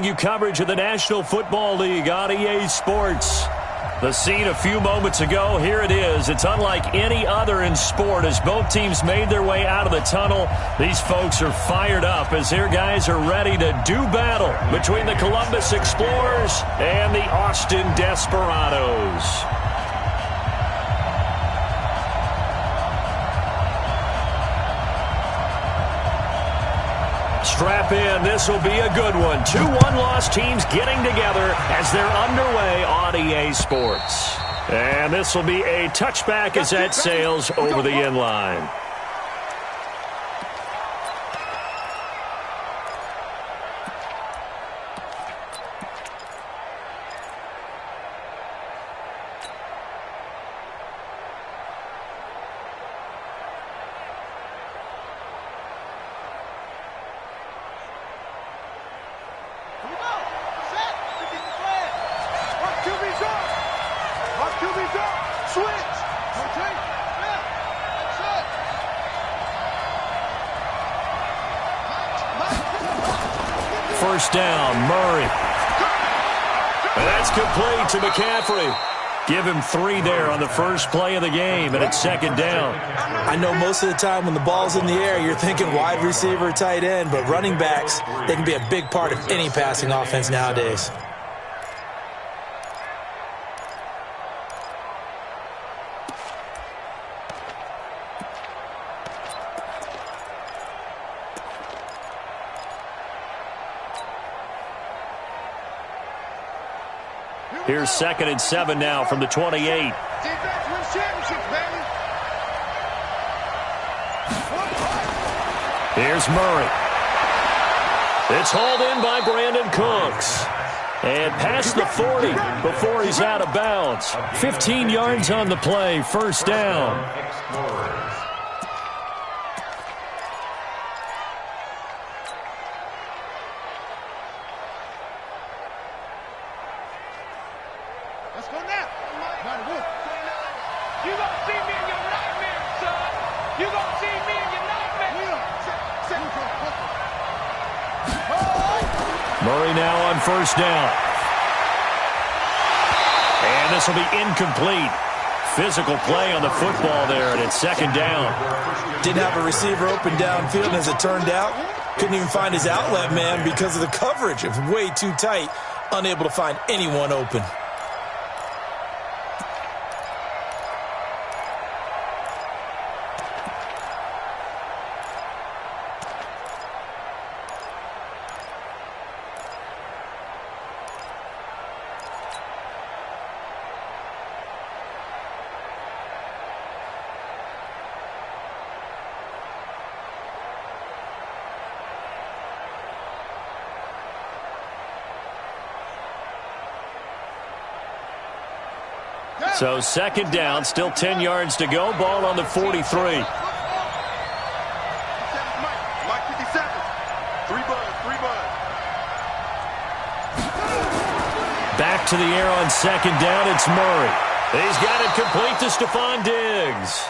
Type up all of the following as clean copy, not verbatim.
You coverage of the National Football League on EA Sports. The scene a few moments ago, here it is. It's unlike any other in sport as both teams made their way out of the tunnel. These folks are fired up as their guys are ready to do battle between the Columbus Explorers and the Austin Desperados. Strap in. This will be a good one. 2 one-loss teams getting together as they're underway on EA Sports. And this will be a touchback as that sails over the end line. First down, Murray. And that's complete to McCaffrey. Give him 3 there on the first play of the game, and it's second down. I know most of the time when the ball's in the air, you're thinking wide receiver, tight end, but running backs, they can be a big part of any passing offense nowadays. Here's 2nd and 7 now from the 28. Here's Murray. It's hauled in by Brandon Cooks. And past the 40 before he's out of bounds. 15 yards on the play, first down. Murray now on first down. And this will be incomplete. Physical play on the football there, and it's second down. Didn't have a receiver open downfield, and as it turned out, couldn't even find his outlet man because of the coverage. It was way too tight, unable to find anyone open. So second down, still 10 yards to go. Ball on the 43. Back to the air on second down. It's Murray. He's got it complete to Stephon Diggs.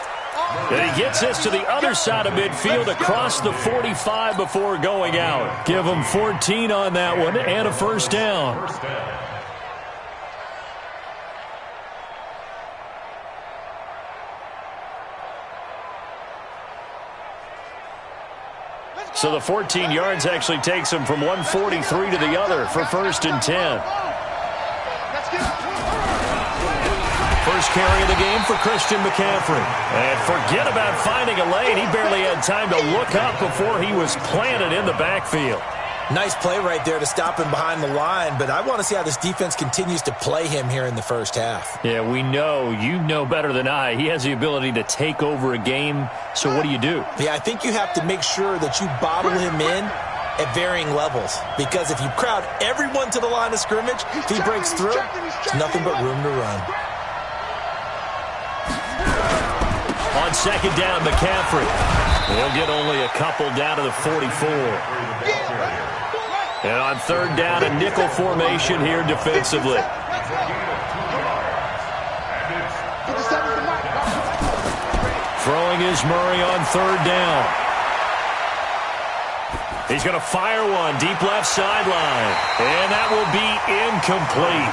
And he gets this to the other side of midfield across the 45 before going out. Give him 14 on that one and a first down. So the 14 yards actually takes him from 143 to the other for first and 10. First carry of the game for Christian McCaffrey. And forget about finding a lane. He barely had time to look up before he was planted in the backfield. Nice play right there to stop him behind the line, but I want to see how this defense continues to play him here in the first half. Yeah, we know. You know better than I. He has the ability to take over a game, so what do you do? Yeah, I think you have to make sure that you bottle him in at varying levels, because if you crowd everyone to the line of scrimmage, if he breaks through, there's nothing but room to run. On second down, McCaffrey. He'll get only a couple down to the 44. And on third down, a nickel formation here defensively. Throwing is Murray on third down. He's going to fire one deep left sideline. And that will be incomplete.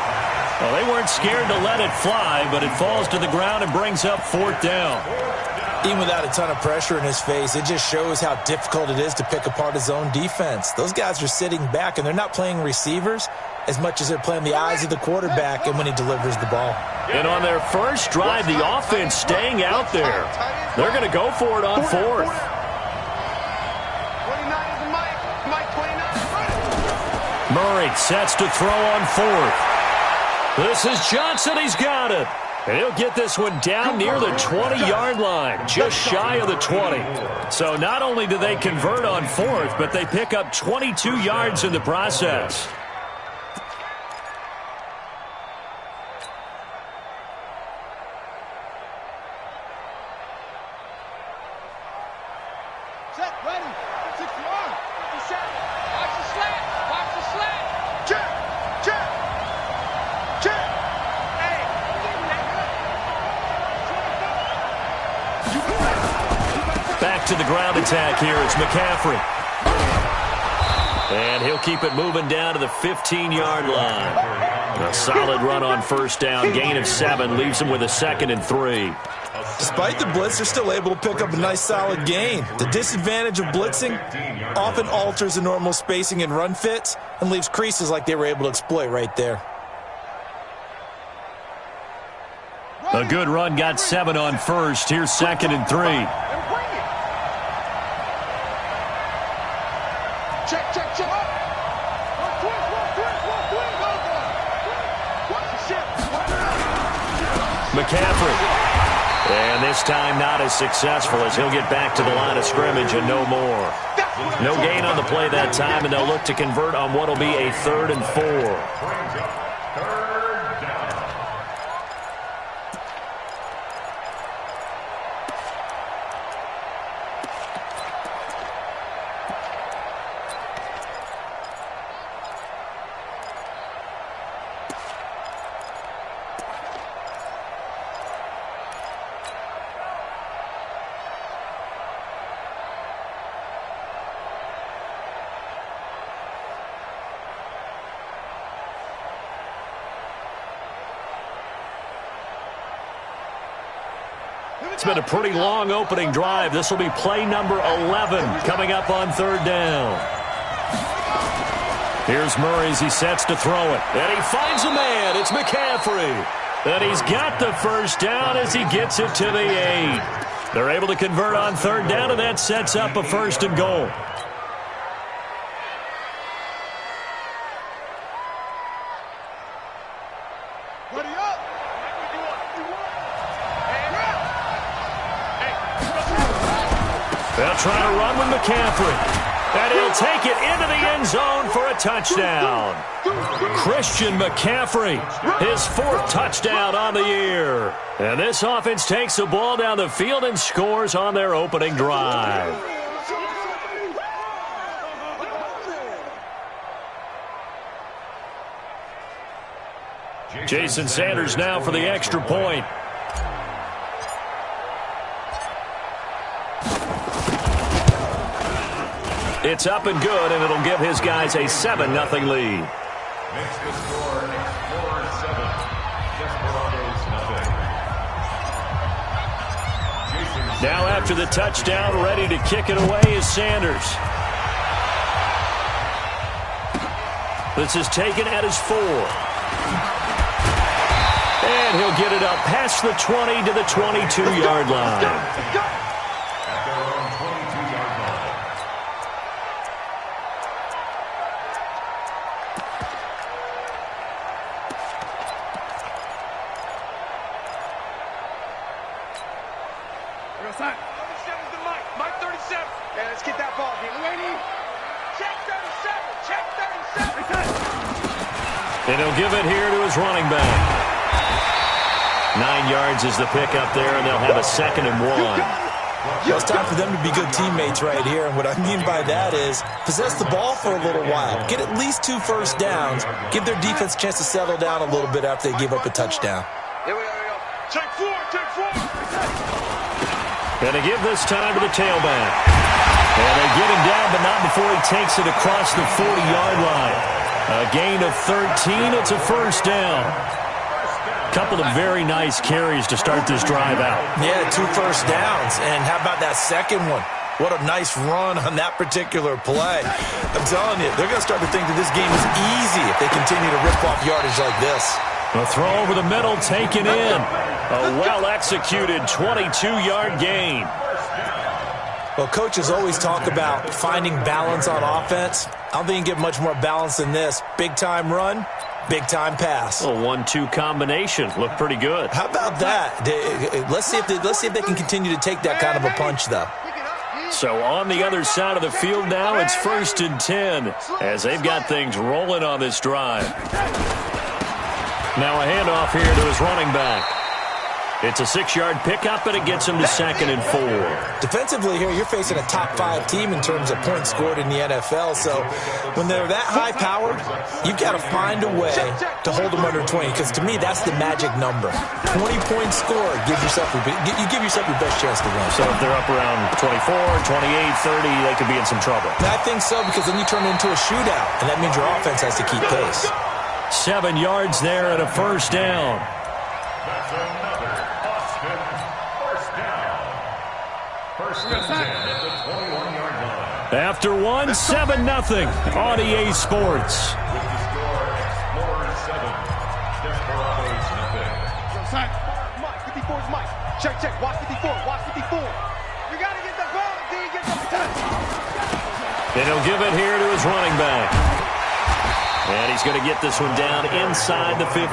Well, they weren't scared to let it fly, but it falls to the ground and brings up 4th down. Even without a ton of pressure in his face, it just shows how difficult it is to pick apart his own defense. Those guys are sitting back, and they're not playing receivers as much as they're playing the eyes of the quarterback and when he delivers the ball. And on their first drive, the offense staying out there. They're going to go for it on 4th. Murray sets to throw on 4th. This is Johnson. He's got it. And he'll get this one down near the 20-yard line, just shy of the 20. So not only do they convert on 4th, but they pick up 22 yards in the process. Set, ready. 6-1. Set. Watch the slant. Watch the slant. Check. Check. Check. Hey. Back to the ground attack here. It's McCaffrey. And he'll keep it moving down to the 15-yard line. A solid run on first down. Gain of 7 leaves him with a 2nd and 3. Despite the blitz, they're still able to pick up a nice solid gain. The disadvantage of blitzing often alters the normal spacing and run fits and leaves creases like they were able to exploit right there. A good run got 7 on first. Here's 2nd and 3. Check, check, check. McCaffrey. And this time not as successful as he'll get back to the line of scrimmage and no more. No gain on the play that time, and they'll look to convert on what will be a 3rd and 4. It's been a pretty long opening drive. This will be play number 11 coming up on 3rd down. Here's Murray as he sets to throw it. And he finds a man. It's McCaffrey. And he's got the first down as he gets it to the 8. They're able to convert on 3rd down, and that sets up a 1st and goal. They'll try to run with McCaffrey. And he'll take it into the end zone for a touchdown. Christian McCaffrey, his 4th touchdown on the year. And this offense takes the ball down the field and scores on their opening drive. Jason Sanders now for the extra point. It's up and good, and it'll give his guys a 7-0 lead. Makes the score Explorer 7, Desperados nothing. Now after the touchdown, ready to kick it away is Sanders. This is taken at his 4. And he'll get it up past the 20 to the 22-yard line. And he'll give it here to his running back. 9 yards is the pickup there, and they'll have a 2nd and 1. Well, it's time for them to be good teammates right here, and what I mean by that is possess the ball for a little while, get at least 2 first downs, give their defense a chance to settle down a little bit after they give up a touchdown. Here we go. Check 4, check 4. And to give this time to the tailback. And they get him down, but not before he takes it across the 40-yard line. A gain of 13. It's a first down. Couple of very nice carries to start this drive out. Yeah, 2 first downs. And how about that second one? What a nice run on that particular play. I'm telling you, they're going to start to think that this game is easy if they continue to rip off yardage like this. A throw over the middle taken in. A well-executed 22-yard gain. Well, coaches always talk about finding balance on offense. I don't think you get much more balance than this. Big-time run, big-time pass. A 1-2 combination. Looked pretty good. How about that? Let's see if they can continue to take that kind of a punch, though. So on the other side of the field now, it's 1st and 10 as they've got things rolling on this drive. Now a handoff here to his running back. It's a 6-yard pickup, and it gets him to 2nd and 4. Defensively here, you're facing a top-5 team in terms of points scored in the NFL. So when they're that high-powered, you've got to find a way to hold them under 20. Because to me, that's the magic number. 20 points scored, you give yourself your best chance to win. So if they're up around 24, 28, 30, they could be in some trouble. I think so, because then you turn it into a shootout, and that means your offense has to keep pace. 7 yards there and a first down. That's another Austin first down. First and 10 at the 21-yard line. After 7-0 on EA Sports. With the score, Explorers 7, Desperados nothing. Mike, 54's Mike. Check. Watch 54. You got to get the ball. Then you get the touch. And he'll give it here to his running back. And he's going to get this one down inside the 15.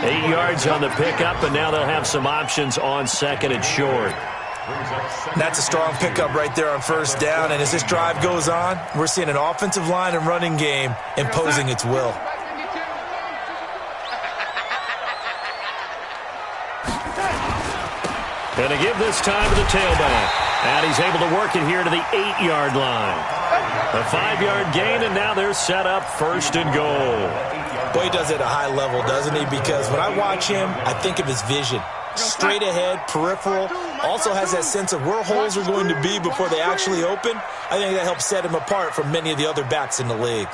8 yards on the pickup, and now they'll have some options on 2nd and short. That's a strong pickup right there on first down, and as this drive goes on, we're seeing an offensive line and running game imposing its will. And to give this time to the tailback. And he's able to work it here to the 8-yard line. A 5-yard gain, and now they're set up 1st and goal. Boy, he does it at a high level, doesn't he? Because when I watch him, I think of his vision. Straight ahead, peripheral, also has that sense of where holes are going to be before they actually open. I think that helps set him apart from many of the other backs in the league.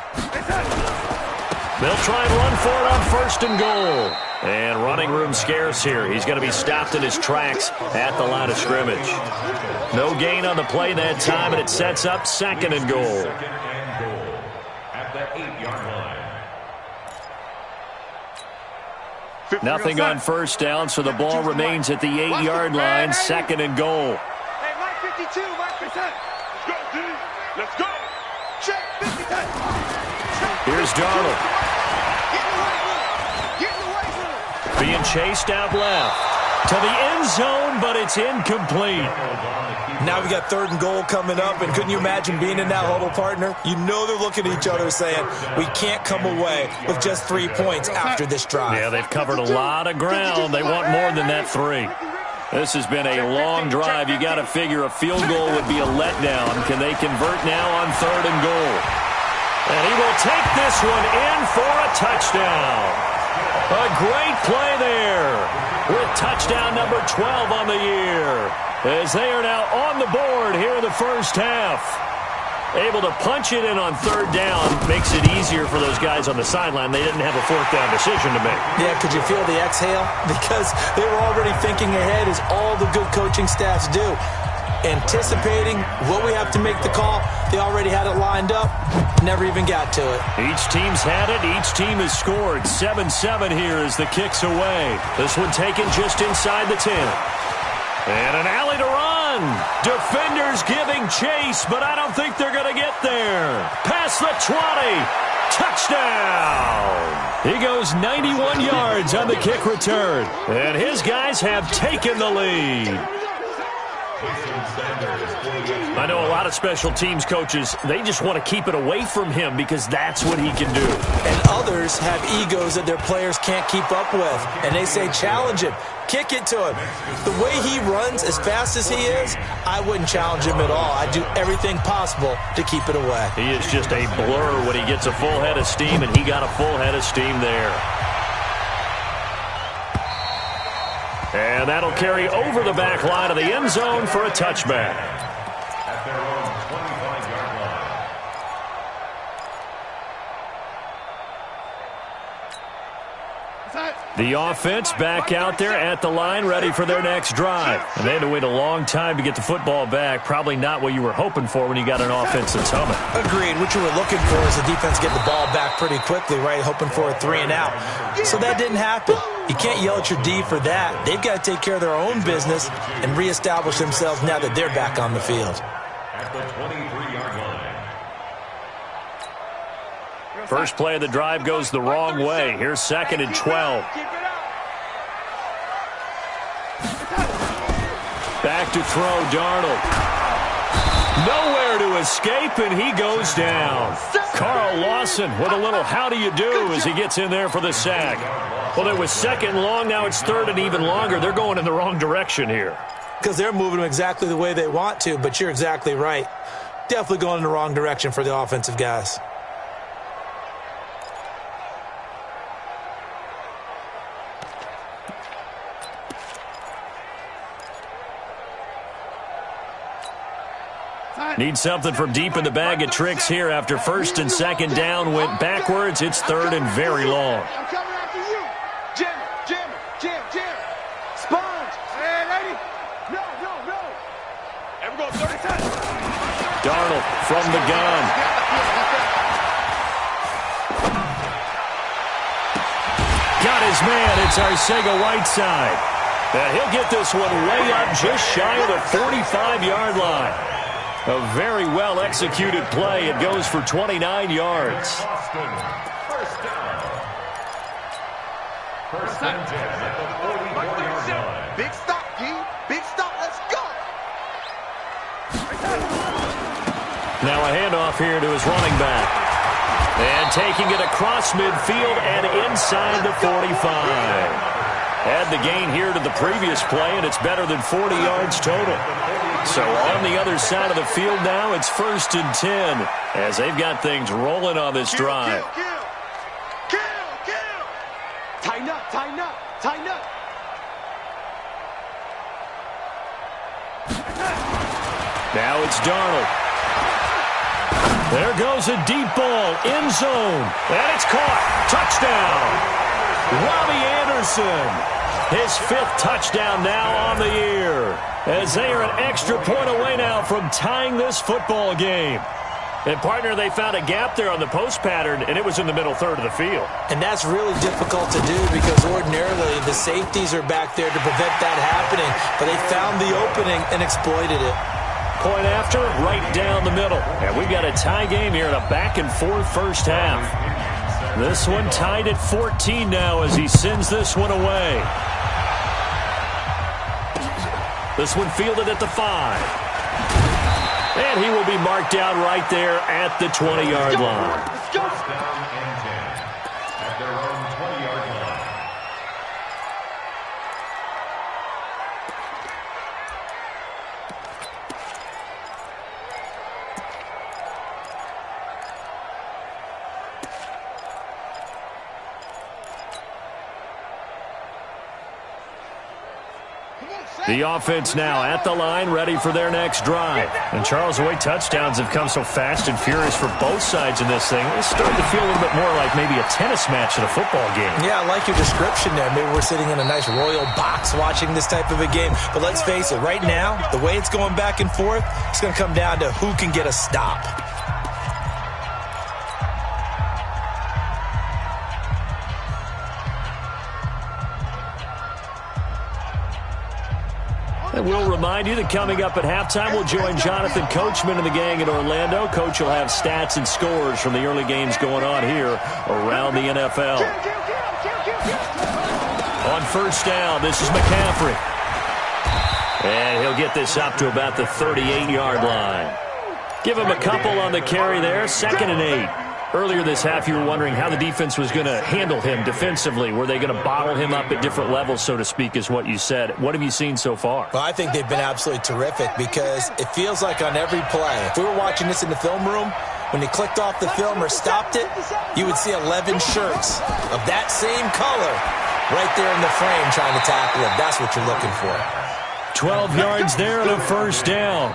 They'll try and run for it on 1st and goal. And running room scarce here. He's going to be stopped in his tracks at the line of scrimmage. No gain on the play that time, and it sets up 2nd and goal. 2nd and goal at the 8-yard line. Nothing on first down, so the ball remains at the 8-yard line, 2nd and goal. Hey, Mike 52, Mike 50. Let's go, D. Let's go. Check 50. Here's Darnold. Being chased out left to the end zone, but it's incomplete. Now we got 3rd and goal coming up, and couldn't you imagine being in that huddle, partner? You know they're looking at each other saying, we can't come away with just 3 points after this drive. Yeah, they've covered a lot of ground. They want more than that 3. This has been a long drive. You got to figure a field goal would be a letdown. Can they convert now on 3rd and goal? And he will take this one in for a touchdown. A great play there with touchdown number 12 on the year as they are now on the board here in the first half. Able to punch it in on 3rd down makes it easier for those guys on the sideline. They didn't have a 4th down decision to make. Yeah, could you feel the exhale? Because they were already thinking ahead, as all the good coaching staffs do. Anticipating what we have to make the call. They already had it lined up. Never even got to it. Each team's had it. Each team has scored. 7-7 here as the kick's away. This one taken just inside the 10. And an alley to run. Defenders giving chase, but I don't think they're going to get there. Past the 20. Touchdown. He goes 91 yards on the kick return. And his guys have taken the lead. I know a lot of special teams coaches, they just want to keep it away from him because that's what he can do. And others have egos that their players can't keep up with. And they say, challenge him. Kick it to him. The way he runs as fast as he is, I wouldn't challenge him at all. I'd do everything possible to keep it away. He is just a blur when he gets a full head of steam, and he got a full head of steam there. And that'll carry over the back line of the end zone for a touchback. At their own The offense back out there at the line, ready for their next drive. And they had to wait a long time to get the football back. Probably not what you were hoping for when you got an offense that's humming. Agreed. What you were looking for is the defense getting the ball back pretty quickly, right? Hoping for a 3-and-out. So that didn't happen. You can't yell at your D for that. They've got to take care of their own business and reestablish themselves now that they're back on the field. At the 23-yard line. First play of the drive goes the wrong way. Here's 2nd and 12. Back to throw, Darnold. Nowhere to escape, and he goes down. Carl Lawson with a little how do you do as he gets in there for the sack. Well, it was 2nd long. Now it's 3rd and even longer. They're going in the wrong direction here. Because they're moving them exactly the way they want to, but you're exactly right. Definitely going in the wrong direction for the offensive guys. Need something from deep in the bag of tricks here after 1st and 2nd down went backwards. It's 3rd and very long. I'm coming after you. Jam. Sponge. Hey, lady. No. And we're going 30 times. Darnold from the gun. Got his man. It's Arcega-Whiteside. And he'll get this one way up just shy of the 45-yard line. A very well-executed play. It goes for 29 yards. Boston, first down. First and 10 at the 44-yard line. Big stop, G. Big stop. Let's go. Now a handoff here to his running back. And taking it across midfield and inside the 45. Add the gain here to the previous play, and it's better than 40 yards total. So on the other side of the field now, it's 1st and 10 as they've got things rolling on this drive. Kill. Tighten up. Now it's Darnold. There goes a deep ball, end zone, and it's caught. Touchdown. Robbie Anderson. His 5th touchdown now on the year, as they are an extra point away now from tying this football game. And, partner, they found a gap there on the post pattern, and it was in the middle 3rd of the field. And that's really difficult to do because ordinarily the safeties are back there to prevent that happening, but they found the opening and exploited it. Point after, right down the middle. And we've got a tie game here in a back-and-forth first half. This one tied at 14 now as he sends this one away. This one fielded at the 5. And he will be marked down right there at the 20-yard line. Let's go. First down and 10 at their own 20-yard line. The offense now at the line, ready for their next drive. And Charles, the way touchdowns have come so fast and furious for both sides in this thing, it's starting to feel a little bit more like maybe a tennis match in a football game. Yeah, I like your description there. Maybe we're sitting in a nice royal box watching this type of a game. But let's face it, right now, the way it's going back and forth, it's going to come down to who can get a stop. And we'll remind you that coming up at halftime, we'll join Jonathan Coachman and the gang in Orlando. Coach will have stats and scores from the early games going on here around the NFL. On first down, this is McCaffrey. And he'll get this up to about the 38-yard line. Give him a couple on the carry there, 2nd and 8. Earlier this half, you were wondering how the defense was going to handle him defensively. Were they going to bottle him up at different levels, so to speak, is what you said. What have you seen so far? Well, I think they've been absolutely terrific because it feels like on every play, if we were watching this in the film room, when you clicked off the film or stopped it, you would see 11 shirts of that same color right there in the frame trying to tackle him. That's what you're looking for. 12 yards there and a first down.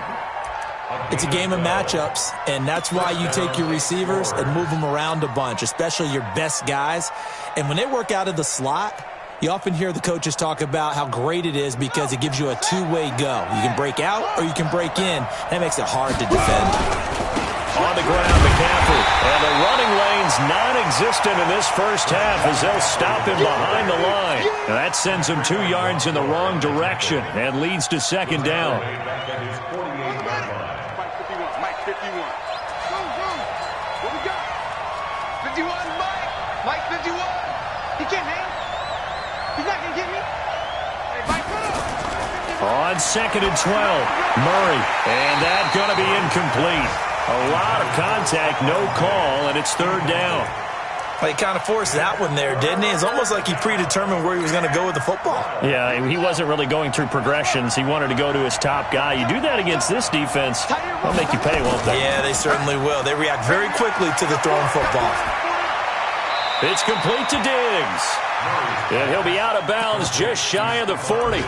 It's a game of matchups, and that's why you take your receivers and move them around a bunch, especially your best guys. And when they work out of the slot, you often hear the coaches talk about how great it is because it gives you a two-way go. You can break out or you can break in. That makes it hard to defend. On the ground, McCaffrey. And the running lane's non-existent in this first half as they'll stop him behind the line. And that sends him 2 yards in the wrong direction and leads to second down. Mike 51. Go, go. What we got? 51, Mike. Mike 51. He can't hang. He's not going to get me. Hey, Mike, go. On second and 12, Murray. And that's going to be incomplete. A lot of contact, no call, and it's third down. Well, he kind of forced that one there, didn't he? It's almost like he predetermined where he was going to go with the football. Yeah, he wasn't really going through progressions. He wanted to go to his top guy. You do that against this defense, they'll make you pay, won't they? Yeah, they certainly will. They react very quickly to the thrown football. It's complete to Diggs. And he'll be out of bounds just shy of the 40.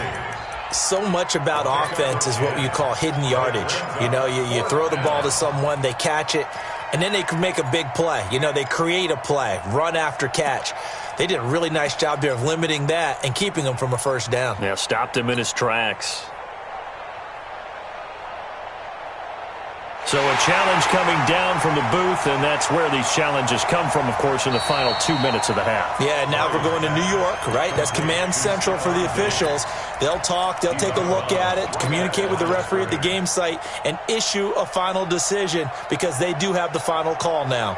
So much about offense is what you call hidden yardage. You know, you throw the ball to someone, they catch it, and then they can make a big play. You know, they create a play, run after catch. They did a really nice job there of limiting that and keeping him from a first down. Yeah, stopped him in his tracks. So a challenge coming down from the booth, and that's where these challenges come from, of course, in the final 2 minutes of the half. Yeah, now we're going to New York, right? That's command central for the officials. They'll talk, they'll take a look at it, communicate with the referee at the game site, and issue a final decision because they do have the final call now.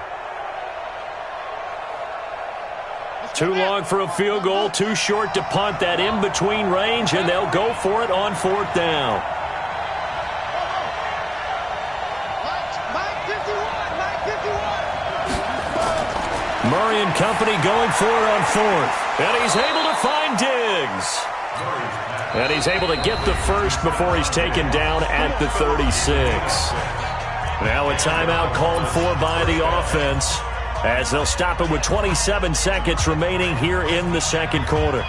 Too long for a field goal, too short to punt that in-between range, and they'll go for it on fourth down. Murray and company going for it on fourth. And he's able to find Diggs. And he's able to get the first before he's taken down at the 36. Now a timeout called for by the offense as they'll stop it with 27 seconds remaining here in the second quarter.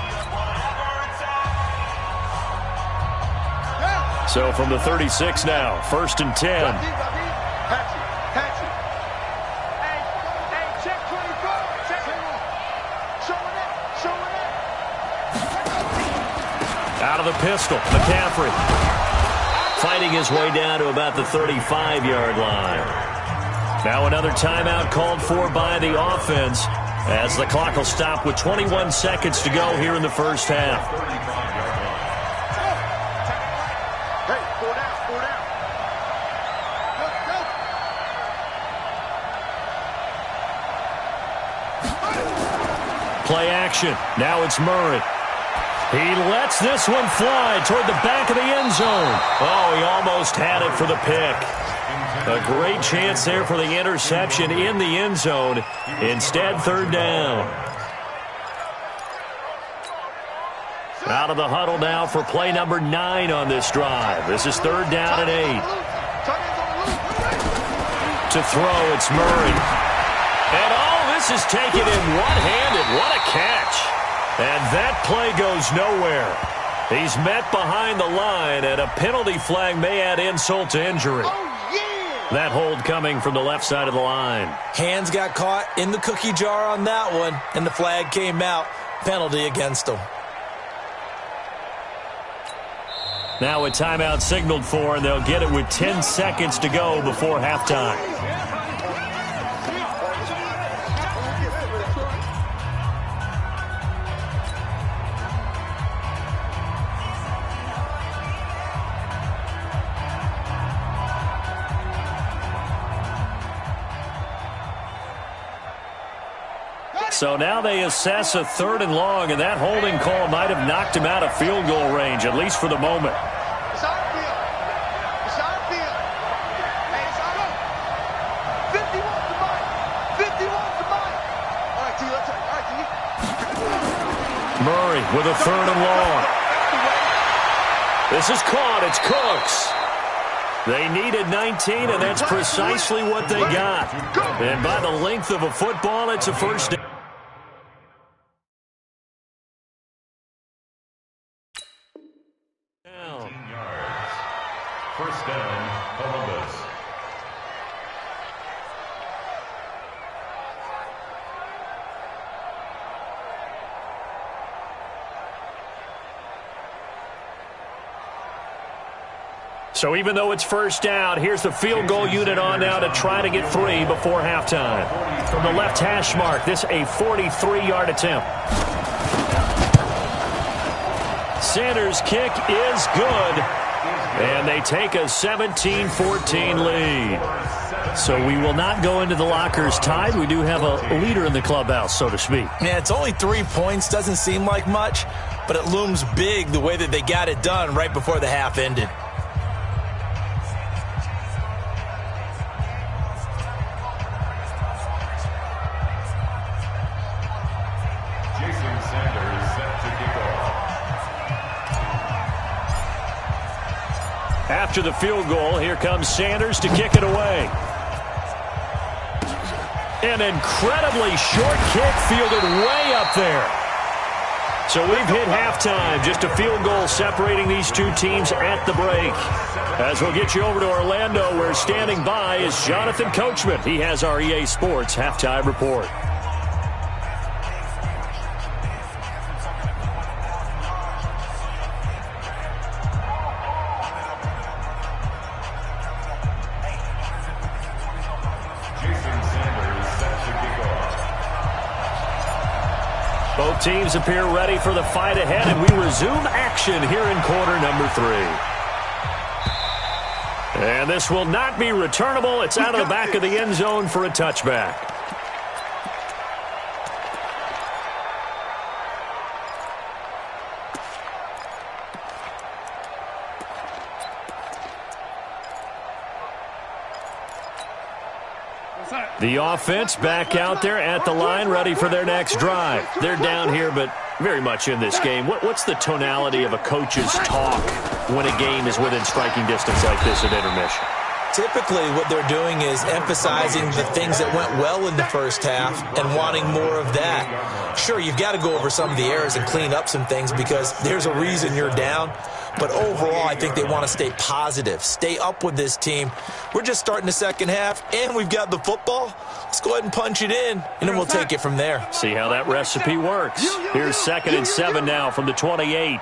So from the 36 now, first and 10. Out of the pistol, McCaffrey fighting his way down to about the 35-yard line. Now another timeout called for by the offense as the clock will stop with 21 seconds to go here in the first half. Hey, 4 down, 4 down. Go, go. Play action. Now it's Murray. He lets this one fly toward the back of the end zone. Oh, he almost had it for the pick. A great chance there for the interception in the end zone. Instead, third down. Out of the huddle now for play number 9 on this drive. This is third down and 8. To throw, it's Murray. And all this is taken in one-handed. What a catch. And that play goes nowhere. He's met behind the line, and a penalty flag may add insult to injury. That hold coming from the left side of the line. Hands got caught in the cookie jar on that one, and the flag came out. Penalty against him. Now a timeout signaled for, and they'll get it with 10 seconds to go before halftime. So now they assess a third and long, and that holding call might have knocked him out of field goal range, at least for the moment. It's on field. It's on field. Hey, it's on. 51 to Mike. 51 to Mike. All right, T, let's go. All right, T. Murray with a third and long. This is caught. It's Cooks. They needed 19, and that's precisely what they got. And by the length of a football, it's a first down. First down, Columbus. So even though it's first down, here's the field goal unit on now to try to get 3 before halftime. From the left hash mark, this a 43-yard attempt. Sanders' kick is good, and they take a 17-14 lead. So we will not go into the lockers tied. We do have a leader in the clubhouse, so to speak. Yeah, it's only 3 points. Doesn't seem like much, but it looms big the way that they got it done right before the half ended. After the field goal, here comes Sanders to kick it away. An incredibly short kick fielded way up there. So we've hit halftime. Just a field goal separating these two teams at the break. As we'll get you over to Orlando, where standing by is Jonathan Coachman. He has our EA Sports halftime report. Both teams appear ready for the fight ahead, and we resume action here in quarter number 3. And this will not be returnable. It's out of the back of the end zone for a touchback. The offense back out there at the line, ready for their next drive. They're down here, but very much in this game. What's the tonality of a coach's talk when a game is within striking distance like this at intermission? Typically, what they're doing is emphasizing the things that went well in the first half and wanting more of that. Sure, you've got to go over some of the errors and clean up some things because there's a reason you're down. But overall, I think they want to stay positive, stay up with this team. We're just starting the second half, and we've got the football. Let's go ahead and punch it in, and then we'll take it from there. See how that recipe works. Here's 2nd and 7 now from the 28. Hey,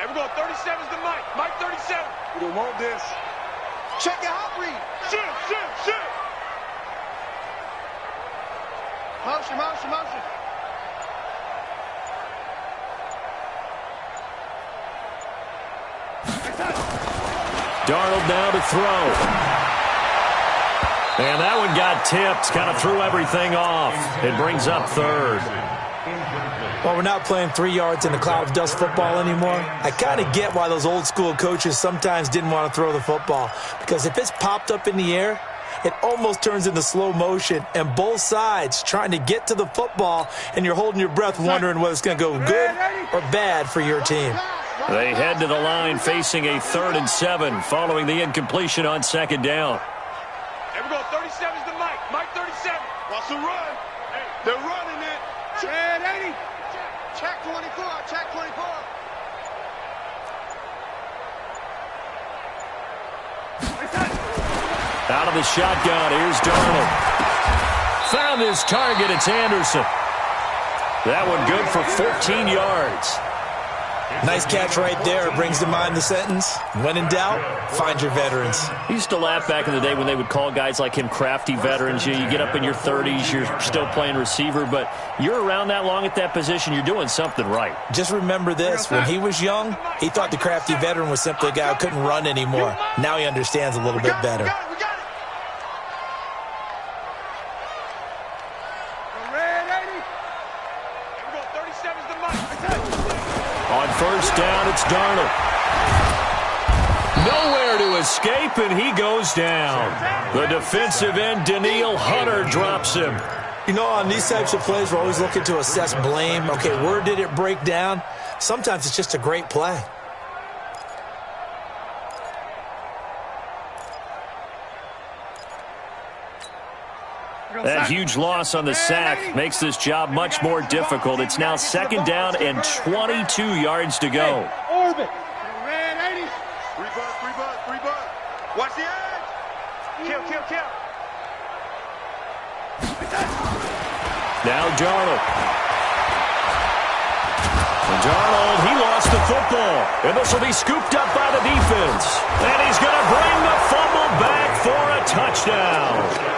we go 37's the Mike. Mike 37. We don't want this. Check it out, read. Shoot. Motion. Darnold now to throw. And that one got tipped, kind of threw everything off. It brings up 3rd. Well, we're not playing 3 yards in a cloud of dust football anymore. I kind of get why those old school coaches sometimes didn't want to throw the football. Because if it's popped up in the air, it almost turns into slow motion. And both sides trying to get to the football, and you're holding your breath wondering whether it's going to go good or bad for your team. They head to the line facing a 3rd and 7 following the incompletion on 2nd down. Here we go. 37's the Mike. Mike 37. Watch the run. Hey, they're running it. Chad 80. Check 24. Check 24. Out of the shotgun. Here's Darnold. Found his target. It's Anderson. That one good for 14 yards. Nice catch right there. Brings to mind the sentence, when in doubt, find your veterans. I used to laugh back in the day when they would call guys like him crafty veterans. You get up in your 30s, you're still playing receiver, but you're around that long at that position, you're doing something right. Just remember this. When he was young, he thought the crafty veteran was simply a guy who couldn't run anymore. Now he understands a little bit better. On 1st down, it's Darnold. Nowhere to escape, and he goes down. The defensive end, Danielle Hunter, drops him. You know, on these types of plays, we're always looking to assess blame. Okay, where did it break down? Sometimes it's just a great play. That huge loss on the sack makes this job much more difficult. It's now 2nd down and 22 yards to go. Orbit. Red 80. Free bud. Watch the edge. Kill. Now Darnold. And Darnold, he lost gets the football, and this will be scooped up by the defense. And he's going to bring the fumble back for a touchdown.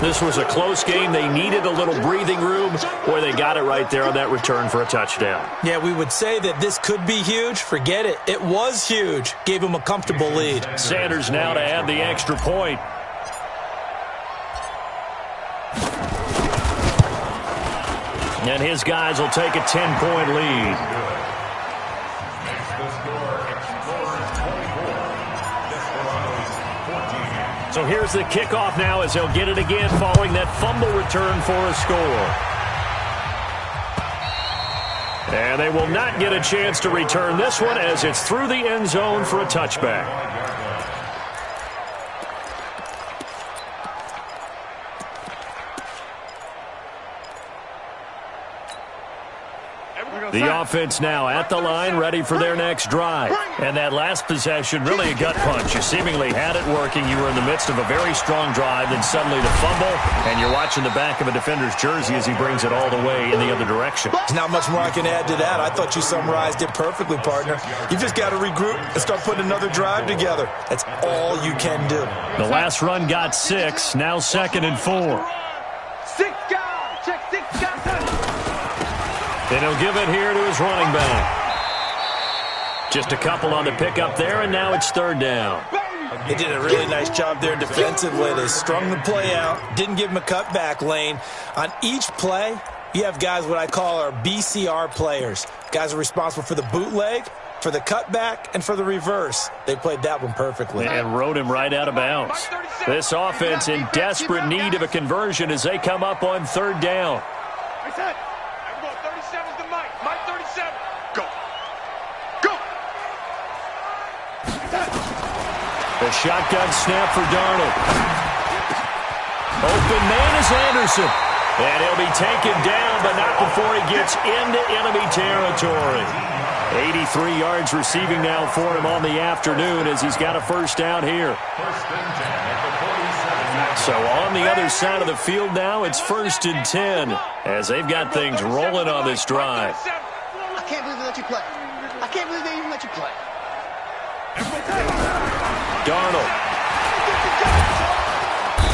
This was a close game. They needed a little breathing room. Boy, they got it right there on that return for a touchdown. Yeah, we would say that this could be huge. Forget it. It was huge. Gave him a comfortable lead. Sanders now to add the extra point. And his guys will take a 10-point lead. So here's the kickoff now as they'll get it again following that fumble return for a score. And they will not get a chance to return this one as it's through the end zone for a touchback. The offense now at the line, ready for their next drive. And that last possession, really a gut punch. You seemingly had it working. You were in the midst of a very strong drive, then suddenly the fumble, and you're watching the back of a defender's jersey as he brings it all the way in the other direction. There's not much more I can add to that. I thought you summarized it perfectly, partner. You just got to regroup and start putting another drive together. That's all you can do. The last run got 6, now 2nd and 4. 6 guys, check 6 guys. And he'll give it here to his running back. Just a couple on the pickup there, and now it's 3rd down. They did a really nice job there defensively. They strung the play out, didn't give him a cutback lane. On each play, you have guys what I call our BCR players. Guys are responsible for the bootleg, for the cutback, and for the reverse. They played that one perfectly. And rode him right out of bounds. This offense in desperate need of a conversion as they come up on 3rd down. The shotgun snap for Darnold. Open man is Anderson. And he'll be taken down, but not before he gets into enemy territory. 83 yards receiving now for him on the afternoon as he's got a 1st down here. So on the other side of the field now, it's 1st and 10 as they've got things rolling on this drive. I can't believe they let you play. I can't believe they even let you play. Darnold.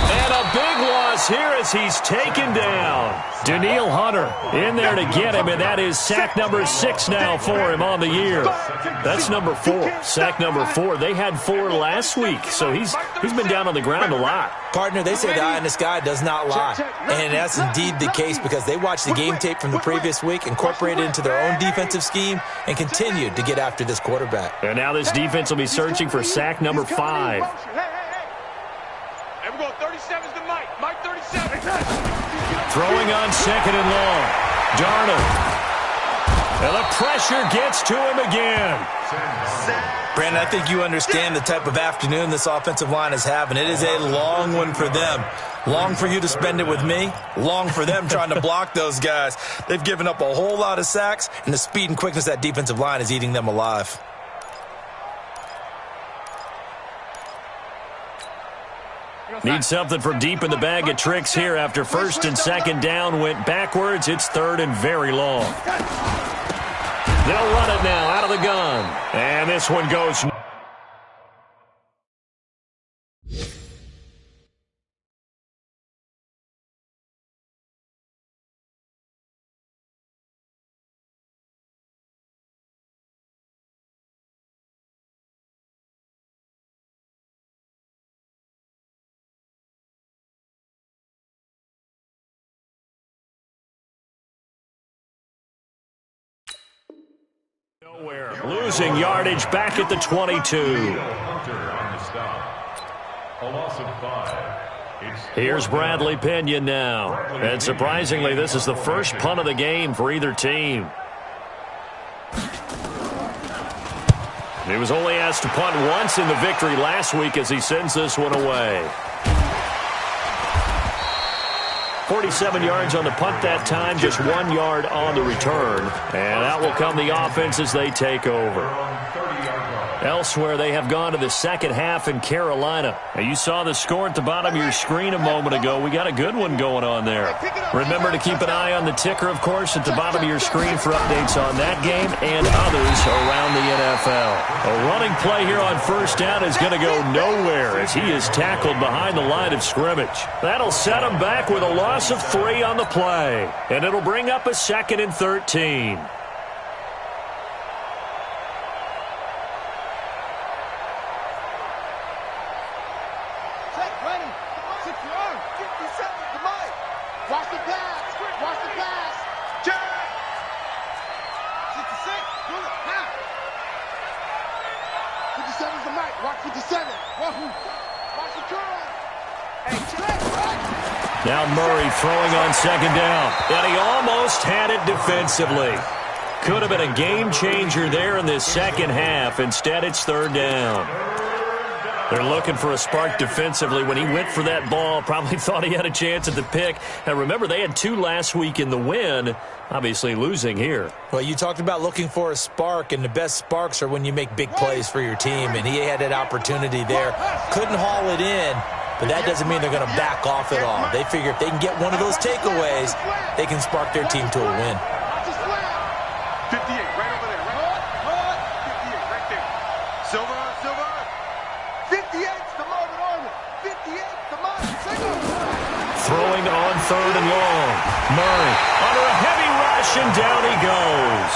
And a big loss here as he's taken down. Danielle Hunter in there to get him, and that is sack number 6 now for him on the year. That's number 4. Sack number 4. They had 4 last week, so he's been down on the ground a lot. Partner, they say the eye in the sky does not lie. And that's indeed the case because they watched the game tape from the previous week, incorporated it into their own defensive scheme, and continued to get after this quarterback. And now this defense will be searching for sack number 5. And we're going 37's to Mike. Mike 37. Throwing on 2nd and long. Darnold. And the pressure gets to him again. Brandon, I think you understand the type of afternoon this offensive line is having. It is a long one for them. Long for you to spend it with me. Long for them trying to block those guys. They've given up a whole lot of sacks, and the speed and quickness of that defensive line is eating them alive. Need something from deep in the bag of tricks here after 1st and 2nd down went backwards. It's 3rd and very long. They'll run it now out of the gun. And this one goes. Nowhere. Losing yardage back at the 22. Here's Bradley Pinion now. And surprisingly, this is the first punt of the game for either team. He was only asked to punt once in the victory last week as he sends this one away. 47 yards on the punt that time, just 1 yard on the return. And out will come the offense as they take over. Elsewhere, they have gone to the second half in Carolina. Now, you saw the score at the bottom of your screen a moment ago. We got a good one going on there. Remember to keep an eye on the ticker, of course, at the bottom of your screen for updates on that game and others around the NFL. A running play here on first down is going to go nowhere as he is tackled behind the line of scrimmage. That'll set him back with a loss of 3 on the play, and it'll bring up a 2nd and 13. Now Murray throwing on second down, and he almost had it defensively. Could have been a game changer there in this second half. Instead, it's 3rd down. They're looking for a spark defensively. When he went for that ball, probably thought he had a chance at the pick. And remember, they had 2 last week in the win, obviously losing here. Well, you talked about looking for a spark, and the best sparks are when you make big plays for your team, and he had that opportunity there. Couldn't haul it in, but that doesn't mean they're going to back off at all. They figure if they can get one of those takeaways, they can spark their team to a win. 58, right over there. 58, right there. Silver. 58's the Marvin Army. 58's the Marvin Singer. Throwing on 3rd and long. Murray under a heavy rush, and down he goes.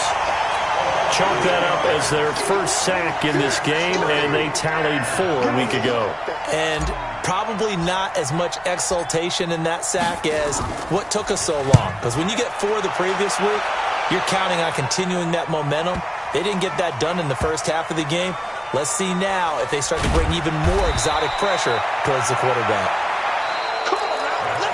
Chalk that up as their first sack in this game, and they tallied 4 a week ago. And probably not as much exultation in that sack as what took us so long. Because when you get 4 the previous week, you're counting on continuing that momentum. They didn't get that done in the first half of the game. Let's see now if they start to bring even more exotic pressure towards the quarterback. Come on now, let's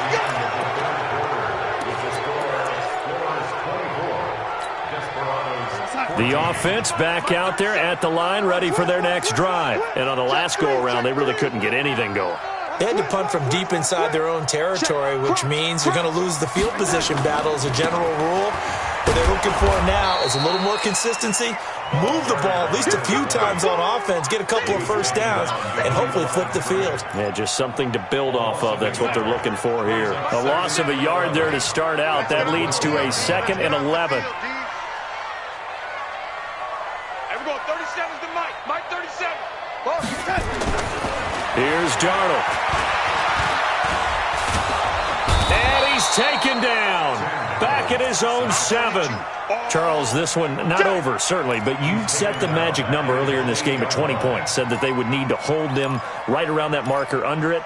go! The offense back out there at the line, ready for their next drive. And on the last go-around, they really couldn't get anything going. They had to punt from deep inside their own territory, which means you're going to lose the field position battle as a general rule. What they're looking for now is a little more consistency, move the ball at least a few times on offense, get a couple of first downs, and hopefully flip the field. Yeah, just something to build off of. That's what they're looking for here. A loss of a yard there to start out. That leads to a 2nd and 11. Here we go, 37's to Mike. Mike 37. Here's Darnold. And he's taken down. Back at his own 7. Charles, this one not over, certainly, but you set the magic number earlier in this game at 20 points. Said that they would need to hold them right around that marker under it.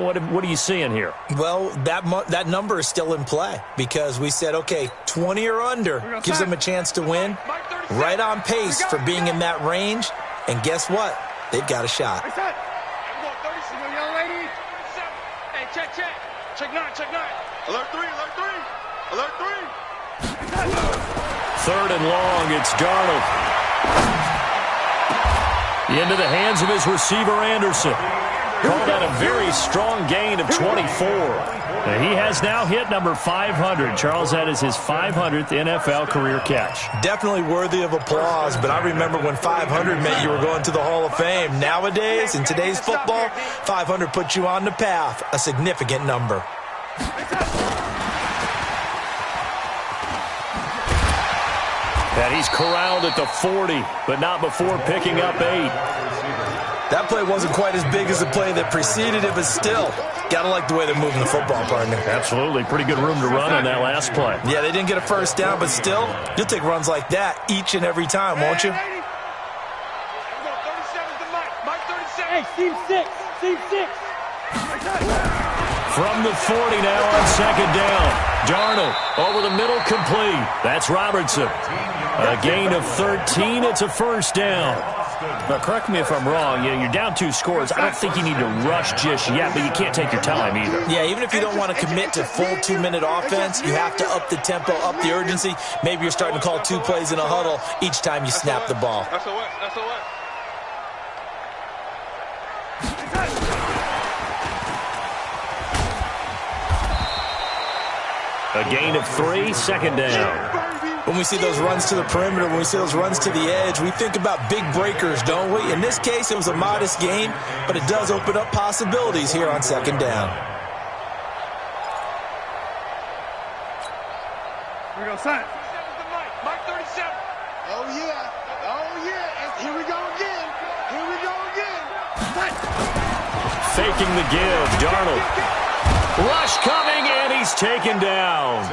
What are you seeing here? Well, that number is still in play because we said, okay, 20 or under gives them a chance to win. Right on pace for being in that range. And guess what? They've got a shot. Hey, check. Check 9. Alert 3. Alert 3. 3rd and long, it's Darnold. Into the hands of his receiver, Anderson. Called out a very strong gain of 24. And he has now hit number 500. Charles, that is his 500th NFL career catch. Definitely worthy of applause, but I remember when 500 meant you were going to the Hall of Fame. Nowadays, in today's football, 500 puts you on the path, a significant number. And he's corralled at the 40, but not before picking up 8. That play wasn't quite as big as the play that preceded it, but still, gotta like the way they're moving the football, partner. Absolutely. Pretty good room to run on that last play. Yeah, they didn't get a first down, but still, you'll take runs like that each and every time, won't you? 37's to Mike. Mike 37. Hey, Team 6. From the 40 now on second down. Darnold over the middle, complete. That's Robertson. A gain of 13. It's a first down. Now, correct me if I'm wrong. You're down 2 scores. I don't think you need to rush just yet, but you can't take your time either. Yeah, even if you don't want to commit to full 2-minute offense, you have to up the tempo, up the urgency. Maybe you're starting to call 2 plays in a huddle each time you snap the ball. That's a A gain of 3, second down. When we see those runs to the perimeter, when we see those runs to the edge, we think about big breakers, don't we? In this case, it was a modest gain, but it does open up possibilities here on second down. Here we go, son. Mike 37. Oh, yeah. Oh, yeah. Here we go again. Here we go again. Faking the give. Darnold. Rush coming, and he's taken down.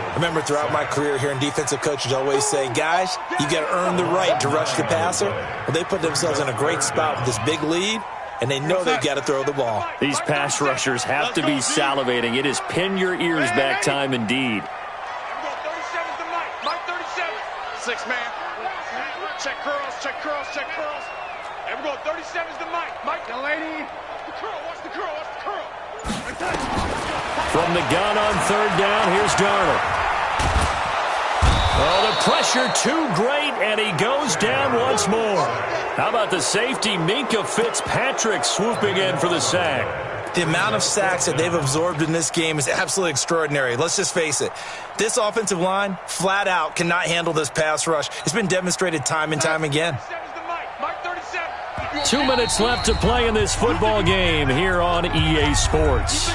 I remember throughout my career hearing defensive coaches always say, guys, you got to earn the right to rush the passer. Well, they put themselves in a great spot with this big lead, and they know they've got to throw the ball. These pass rushers have to be salivating. It is pin your ears back time indeed. 37's to Mike. Mike 37. 6 man. Check curls, check curls, check curls. And we're going 37's to Mike. Mike, the lady. The curl, watch the curl, watch the curl. From the gun on third down, here's Darnold. Oh, the pressure too great, and he goes down once more. How about the safety, Minkah Fitzpatrick, swooping in for the sack. The amount of sacks that they've absorbed in this game is absolutely extraordinary. Let's just face it. This offensive line, flat out, cannot handle this pass rush. It's been demonstrated time and time again. 2 minutes left to play in this football game here on EA Sports.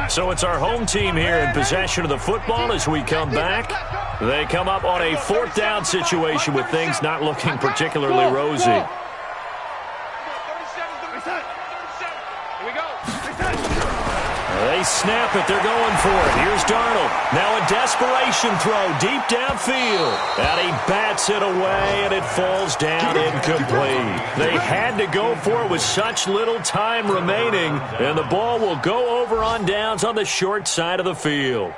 So it's our home team here in possession of the football as we come back. They come up on a fourth down situation with things not looking particularly rosy. They snap it. They're going for it. Here's Darnold. Now a desperation throw deep downfield. And he bats it away, and it falls down incomplete. They had to go for it with such little time remaining, and the ball will go over on downs on the short side of the field.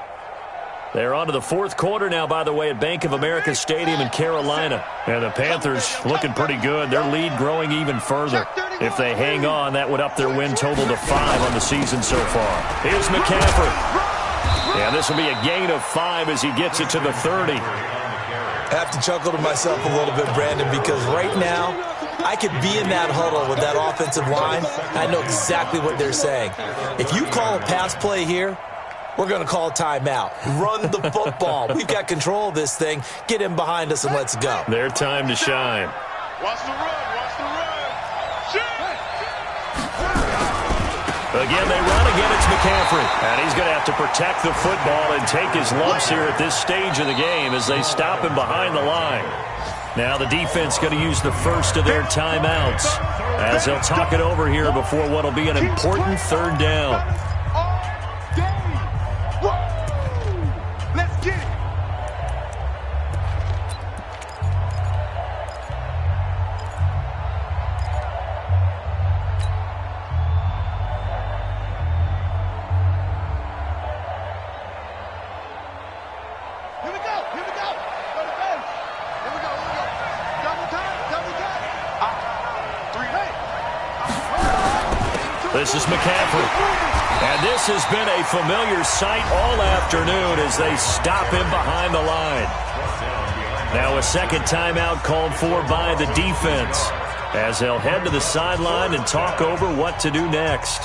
They're on to the fourth quarter now, by the way, at Bank of America Stadium in Carolina. And the Panthers looking pretty good. Their lead growing even further. If they hang on, that would up their win total to 5 on the season so far. Here's McCaffrey. And this will be a gain of 5 as he gets it to the 30. I have to chuckle to myself a little bit, Brandon, because right now I could be in that huddle with that offensive line. I know exactly what they're saying. If you call a pass play here, we're going to call a timeout. Run the football. We've got control of this thing. Get him behind us and let's go. Their time to shine. Watch the run, watch the run. Again, they run. Again, it's McCaffrey. And he's going to have to protect the football and take his lumps here at this stage of the game as they stop him behind the line. Now the defense going to use the first of their timeouts as they'll talk it over here before what will be an important third down. Let's get it. Here we go. Here we go. Go to base. Here we go. Here we go. Double time. Double time. 3. This is McCaffrey. And this has been a familiar sight all afternoon as they stop him behind the line. Now a second timeout called for by the defense as they'll head to the sideline and talk over what to do next.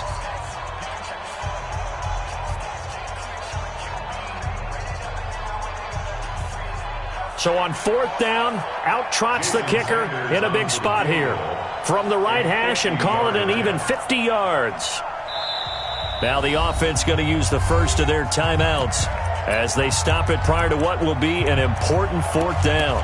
So on fourth down, out trots the kicker in a big spot here. From the right hash and call it an even 50 yards. Now the offense going to use the first of their timeouts as they stop it prior to what will be an important fourth down.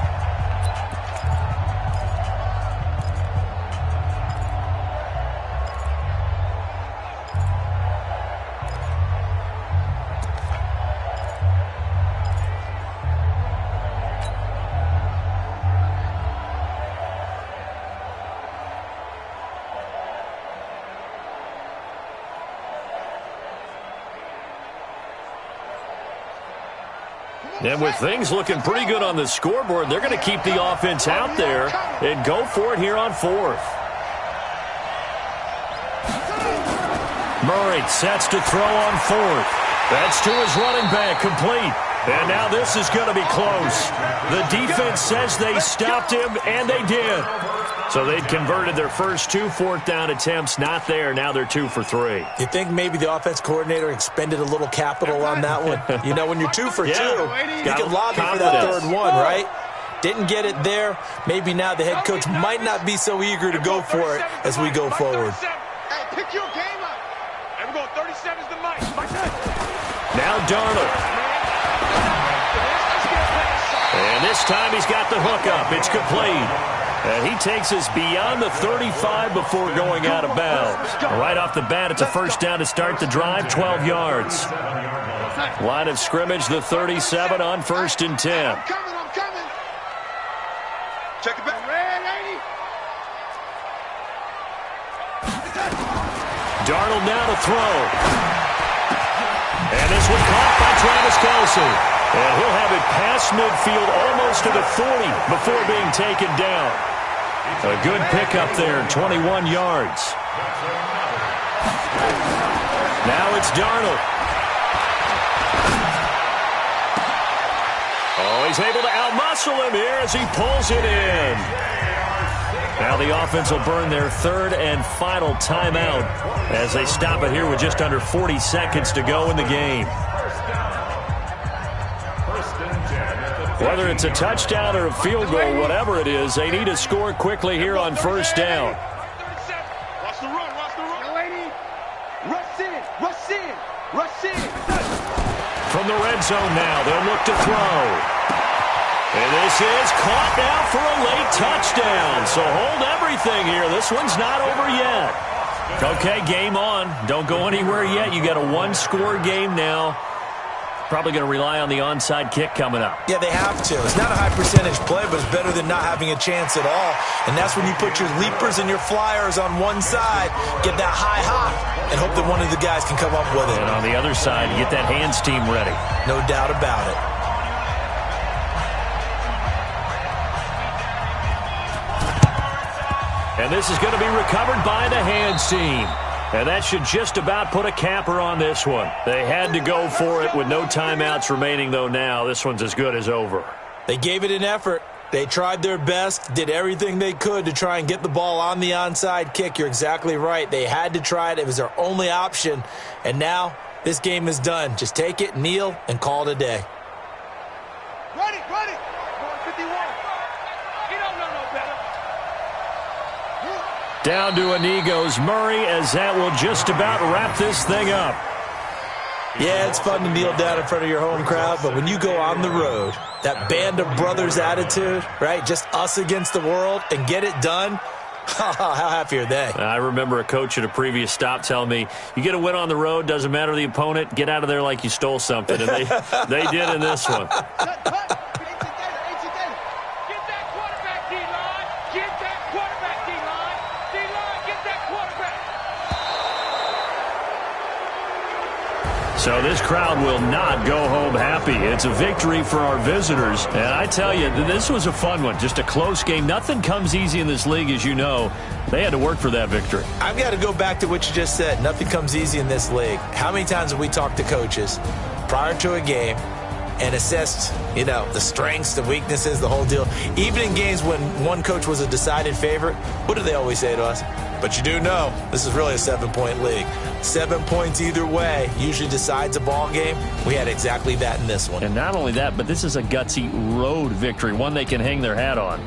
And with things looking pretty good on the scoreboard, they're going to keep the offense out there and go for it here on fourth. Murray sets to throw on fourth. That's to his running back, complete. And now this is going to be close. The defense says they stopped him, and they did. So they'd converted their first 2 fourth-down attempts. Not there. Now they're 2 for 3. You think maybe the offense coordinator expended a little capital on that one? You know, when you're 2 for 2, you can lobby for that third one, right? Didn't get it there. Maybe now the head coach might not be so eager to go for it as we go forward. Hey, pick your game up. Hey, we're going 37's the mic. Now Darnold. And this time he's got the hook up. It's complete. And he takes us beyond the 35 before going out of bounds. Right off the bat, it's a first down to start the drive, 12 yards. Line of scrimmage, the 37 on 1st and 10. I'm coming. Check it back. Red 80. Darnold now to throw. And this one caught by Travis Kelce. And he'll have it past midfield almost to the 40 before being taken down. A good pickup there, 21 yards. Now it's Darnold. Oh, he's able to outmuscle him here as he pulls it in. Now the offense will burn their 3rd and final timeout as they stop it here with just under 40 seconds to go in the game. Whether it's a touchdown or a field goal, whatever it is, they need to score quickly here on 1st down. Watch the run. Rush in. From the red zone now, they'll look to throw. And this is caught now for a late touchdown. So hold everything here. This one's not over yet. Okay, game on. Don't go anywhere yet. You got a 1-score game now. Probably going to rely on the onside kick coming up. Yeah, they have to. It's not a high percentage play, but it's better than not having a chance at all. And that's when you put your leapers and your flyers on one side, get that high hop, and hope that one of the guys can come up with it. And on the other side, you get that hands team ready. No doubt about it. And this is going to be recovered by the hands team. And that should just about put a capper on this one. They had to go for it with no timeouts remaining, though now. This one's as good as over. They gave it an effort. They tried their best, did everything they could to try and get the ball on the onside kick. You're exactly right. They had to try it. It was their only option. And now this game is done. Just take it, kneel, and call it a day. Run it. Going 51. He don't know no better. Down to a knee goes Murray, as that will just about wrap this thing up. Yeah, it's fun to kneel down in front of your home crowd, but when you go on the road, that band of brothers attitude, right, just us against the world, and get it done, how happy are they? I remember a coach at a previous stop telling me, you get a win on the road, doesn't matter the opponent, get out of there like you stole something. And they did in this one. So this crowd will not go home happy. It's a victory for our visitors. And I tell you, this was a fun one. Just a close game. Nothing comes easy in this league, as you know. They had to work for that victory. I've got to go back to what you just said. Nothing comes easy in this league. How many times have we talked to coaches prior to a game and assessed, the strengths, the weaknesses, the whole deal? Even in games when one coach was a decided favorite, what do they always say to us? But you do know this is really a 7-point league. 7 points either way usually decides a ball game. We had exactly that in this one. And not only that, but this is a gutsy road victory, one they can hang their hat on.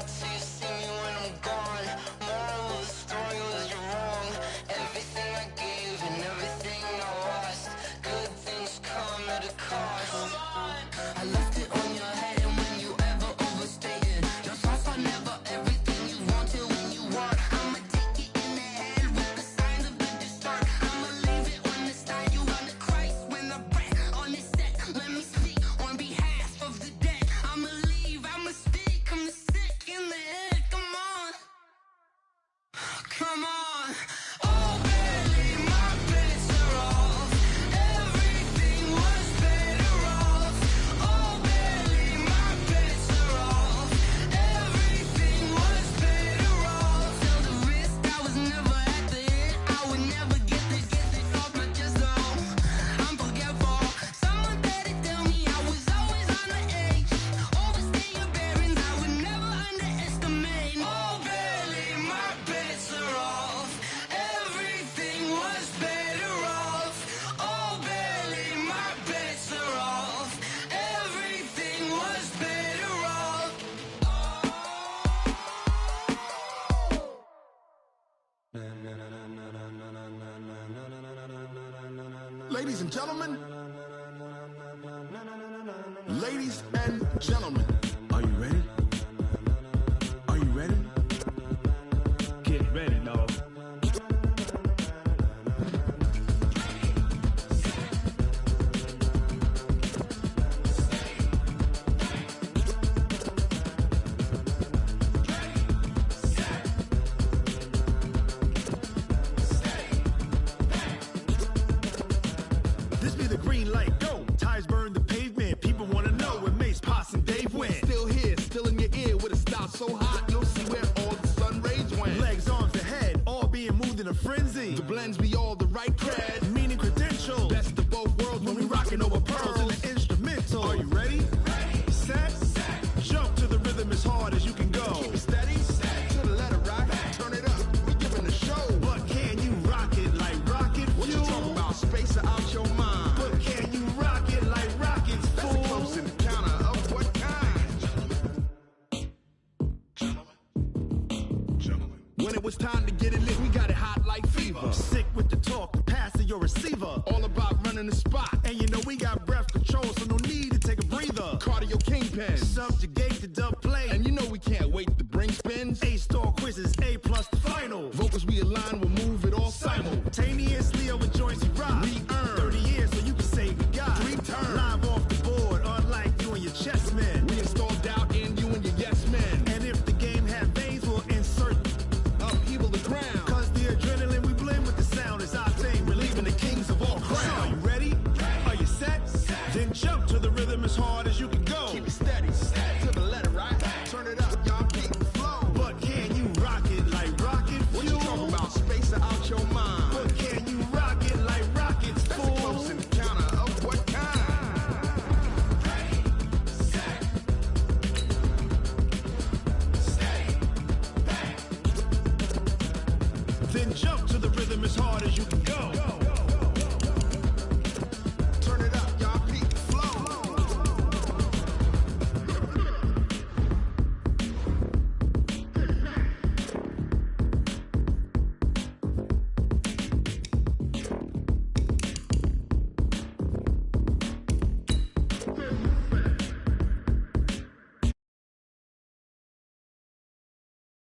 lie till you see me when I'm gone. Moral of the story was you're wrong. Everything I gave and everything I lost. Good things come at a cost. I left it on your head, and when you ever overstay it, your thoughts are never everything you wanted when you want. I'ma take it in the head with the signs of the distort. I'ma leave it on the side. You run to Christ when the breath on this set. Let me speak on behalf of the dead. I'ma leave, I'ma speak. I'm sick in the head. Come on, come on. Oh, barely my bits are off. Everything was better off. Oh, barely my bits are off. Everything was better off. Till the risk, I was never at the hit. I would never get this off my chest. Oh, I'm forgetful. Someone better tell me I was always on the edge. Overstay your bearings, I would never underestimate. Oh, barely my bits are off. Everything was better off. Oh, barely my bits are off. Everything was better off. Ladies and gentlemen, ladies and gentlemen, are you ready? Are you ready? Get ready, dog. This be the green light, go. Tires burn the pavement. People wanna know where Mace, Potts, and Dave went. Still here, still in your ear with a style so hot, you'll see where all the sun rays went. Legs, arms, and head, all being moved in a frenzy. The blends be all the right cred, meaning credentials. Best of both worlds when we rockin' over pearls in the instrumental. Are you ready? Set, jump to the rhythm as hard as you can go. Keep it steady, to the letter rock. Turn it up, we giving the show. But can you rock it like rocket fuel? What you talking about? Space out your mind. But can you rock it like rockets, fool? That's a close encounter of what kind? Gentlemen. When it was time to get it lit, we got it hot like fever. Sick with the talk, the pass to your receiver. All about running the spot. And you know we got breath control, so no need to take a breather. Cardio kingpin, subjugate the dub play. And you know we can't wait to bring spins. A-star quizzes, A+ the final. Vocals we align, we'll move it all simultaneous.